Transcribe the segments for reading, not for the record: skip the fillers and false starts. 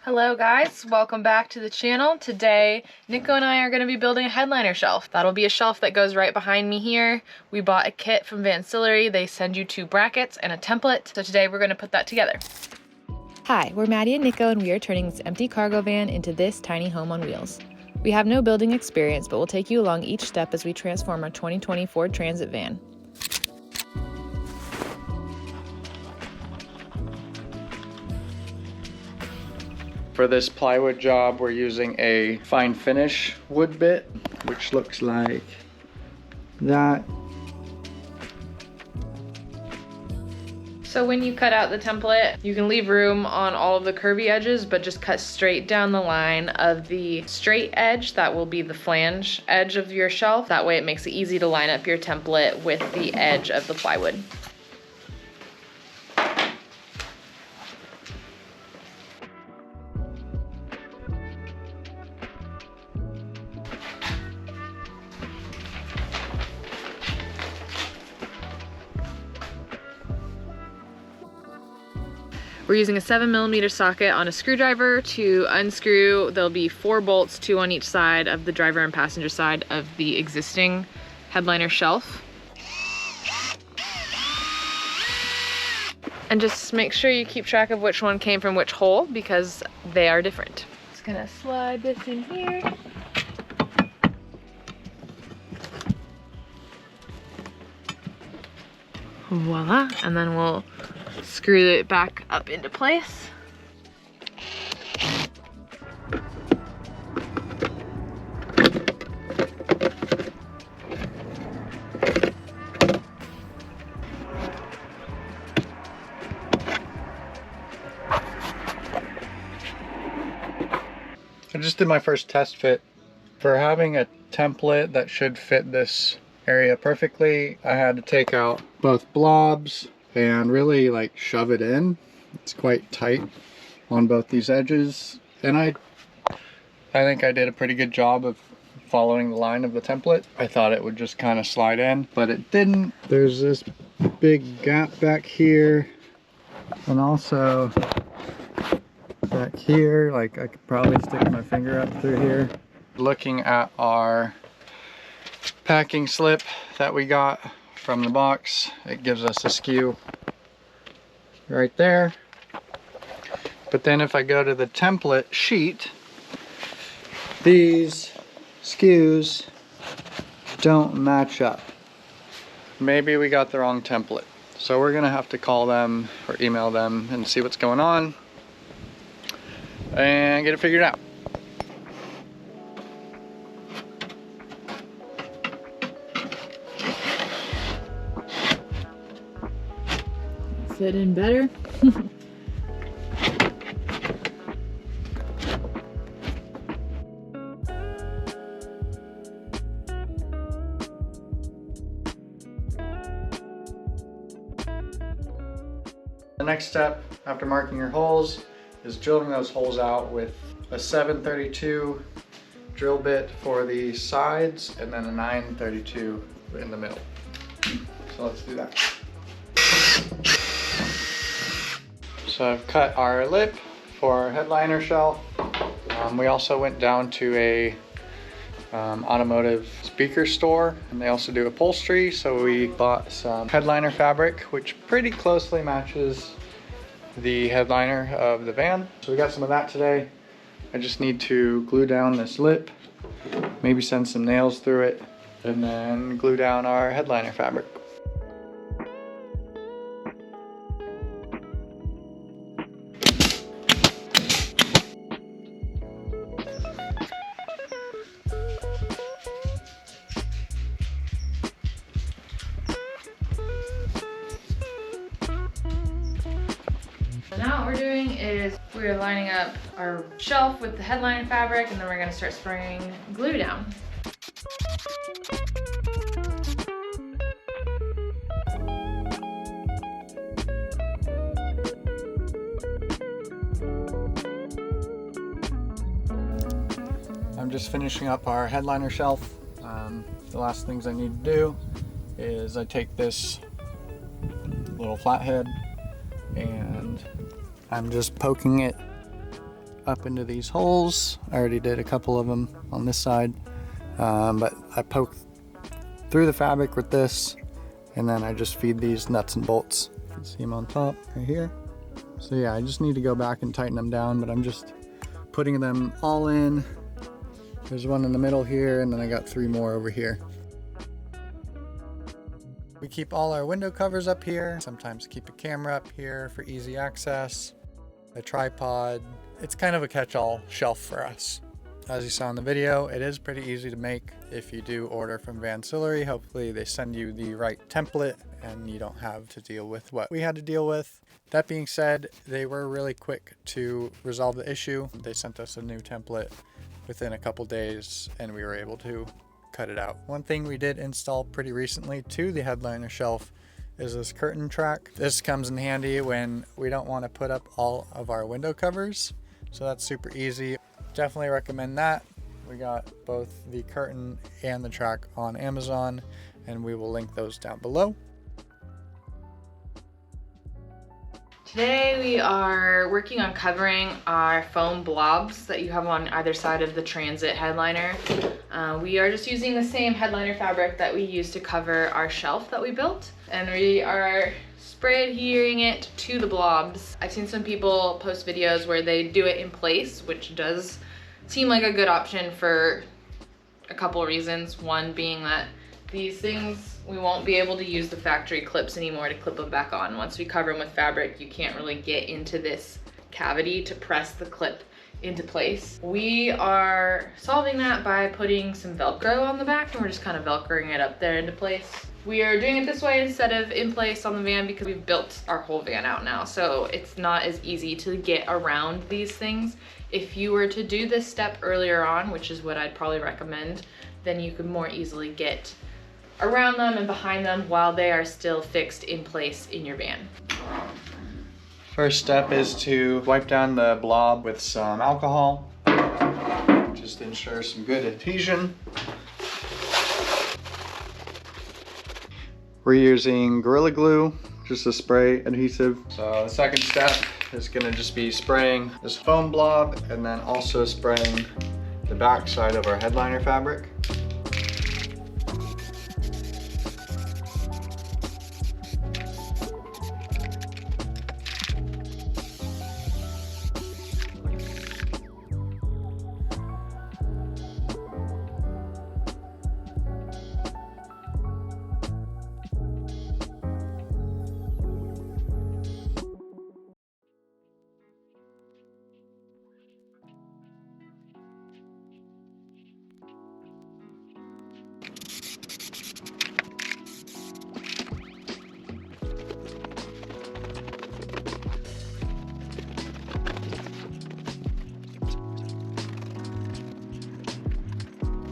Hello guys, welcome back to the channel. Today, Nico and I are going to be building a headliner shelf. That'll be a shelf that goes right behind me here. We bought a kit from Vancillary. They send you 2 brackets and a template. So today we're going to put that together. Hi, we're Maddie and Nico and we are turning this empty cargo van into this tiny home on wheels. We have no building experience, but we'll take you along each step as we transform our 2020 Ford Transit van. For this plywood job, we're using a fine finish wood bit, which looks like that. So when you cut out the template, you can leave room on all of the curvy edges, but just cut straight down the line of the straight edge. That will be the flange edge of your shelf. That way it makes it easy to line up your template with the edge of the plywood. We're using a 7mm socket on a screwdriver to unscrew. There'll be 4 bolts, 2 on each side of the driver and passenger side of the existing headliner shelf. And just make sure you keep track of which one came from which hole because they are different. Just gonna slide this in here. Voila, and then we'll screw it back up into place. I just did my first test fit. For having a template that should fit this area perfectly, I had to take out both blobs and really like shove it in. It's quite tight on both these edges, and I think I did a pretty good job of following the line of the template. I thought it would just kind of slide in, but it didn't. There's this big gap back here, and also back here, like I could probably stick my finger up through here. Looking at our packing slip that we got from the box, it gives us a skew right there. But then if I go to the template sheet, these skews don't match up. Maybe we got the wrong template. So we're gonna have to call them or email them and see what's going on and get it figured out. Fit in better. The next step after marking your holes is drilling those holes out with a 732 drill bit for the sides and then a 932 in the middle. So let's do that. So I've cut our lip for our headliner shelf. We also went down to a automotive speaker store, and they also do upholstery, so we bought some headliner fabric which pretty closely matches the headliner of the van. So we got some of that today. I just need to glue down this lip, maybe send some nails through it, and then glue down our headliner fabric. Now what we're doing is we're lining up our shelf with the headliner fabric, and then we're going to start spraying glue down. I'm just finishing up our headliner shelf. The last things I need to do is I take this little flathead and I'm just poking it up into these holes. I already did a couple of them on this side, but I poke through the fabric with this, and then I just feed these nuts and bolts. You can see them on top right here. So yeah, I just need to go back and tighten them down, but I'm just putting them all in. There's one in the middle here, and then I got 3 more over here. We keep all our window covers up here. Sometimes keep a camera up here for easy access, a tripod. It's kind of a catch-all shelf for us. As you saw in the video, it is pretty easy to make if you do order from Vancillary. Hopefully they send you the right template and you don't have to deal with what we had to deal with. That being said, they were really quick to resolve the issue. They sent us a new template within a couple days and we were able to cut it out. One thing we did install pretty recently to the headliner shelf is this curtain track. This comes in handy when we don't want to put up all of our window covers. So that's super easy. Definitely recommend that. We got both the curtain and the track on Amazon, and we will link those down below. Today we are working on covering our foam blobs that you have on either side of the transit headliner. We are just using the same headliner fabric that we used to cover our shelf that we built, and we are spray adhering it to the blobs. I've seen some people post videos where they do it in place, which does seem like a good option for a couple reasons. One being that these things, we won't be able to use the factory clips anymore to clip them back on. Once we cover them with fabric, you can't really get into this cavity to press the clip into place. We are solving that by putting some Velcro on the back, and we're just kind of Velcroing it up there into place. We are doing it this way instead of in place on the van because we've built our whole van out now, so it's not as easy to get around these things. If you were to do this step earlier on, which is what I'd probably recommend, then you could more easily get around them and behind them while they are still fixed in place in your van. First step is to wipe down the blob with some alcohol, just to ensure some good adhesion. We're using Gorilla Glue, just a spray adhesive. So the second step is gonna just be spraying this foam blob and then also spraying the back side of our headliner fabric.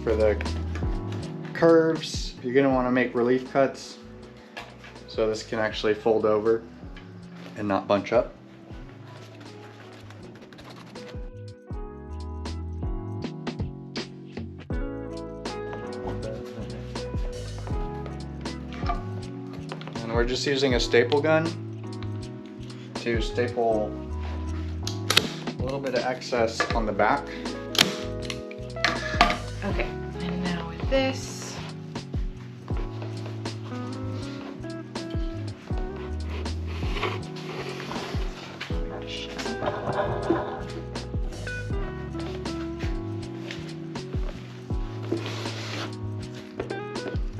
For the curves, you're gonna wanna make relief cuts so this can actually fold over and not bunch up. And we're just using a staple gun to staple a little bit of excess on the back. Okay, and now with this,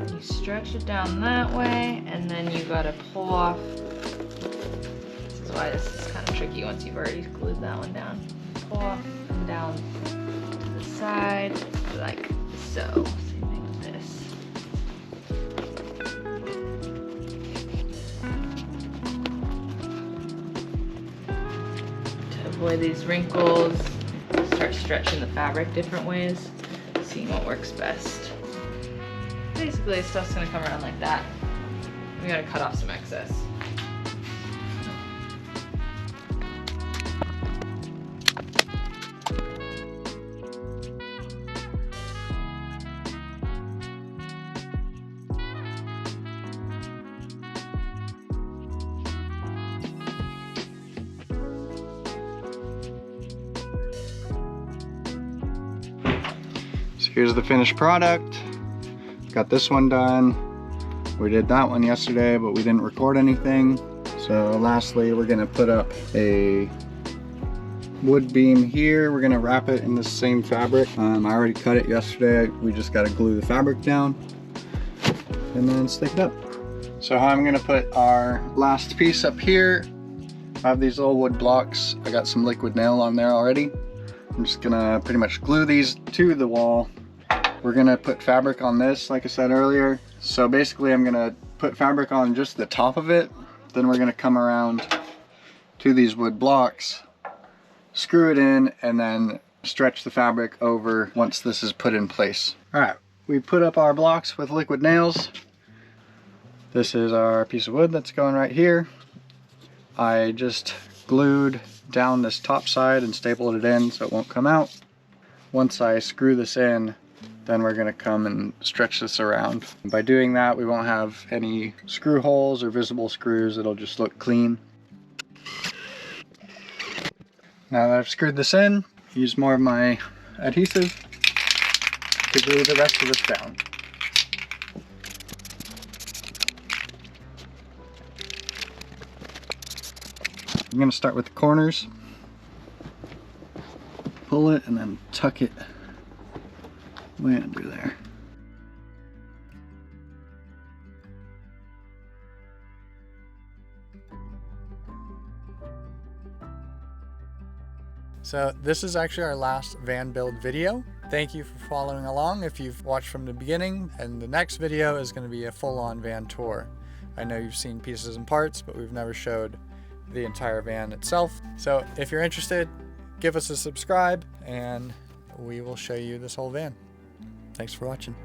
you stretch it down that way, and then you gotta pull off. This is why this is kind of tricky once you've already glued that one down. Pull off and down to the side, like so. Same thing with this. To avoid these wrinkles, start stretching the fabric different ways, seeing what works best. Basically, stuff's gonna come around like that. We gotta cut off some excess. So here's the finished product. Got this one done. We did that one yesterday, but we didn't record anything. So lastly, we're gonna put up a wood beam here. We're gonna wrap it in the same fabric. I already cut it yesterday. We just gotta glue the fabric down and then stick it up. So how I'm gonna put our last piece up here, I have these little wood blocks. I got some liquid nail on there already. I'm just gonna pretty much glue these to the wall. We're gonna put fabric on this, like I said earlier. So basically I'm gonna put fabric on just the top of it. Then we're gonna come around to these wood blocks, screw it in, and then stretch the fabric over once this is put in place. All right, we put up our blocks with liquid nails. This is our piece of wood that's going right here. I just glued down this top side and stapled it in so it won't come out. Once I screw this in, then we're gonna come and stretch this around. By doing that, we won't have any screw holes or visible screws. It'll just look clean. Now that I've screwed this in, use more of my adhesive to glue the rest of this down. I'm gonna start with the corners. Pull it and then tuck it way under there. So this is actually our last van build video. Thank you for following along if you've watched from the beginning, and the next video is going to be a full-on van tour. I know you've seen pieces and parts, but we've never showed the entire van itself. So if you're interested, give us a subscribe and we will show you this whole van. Thanks for watching.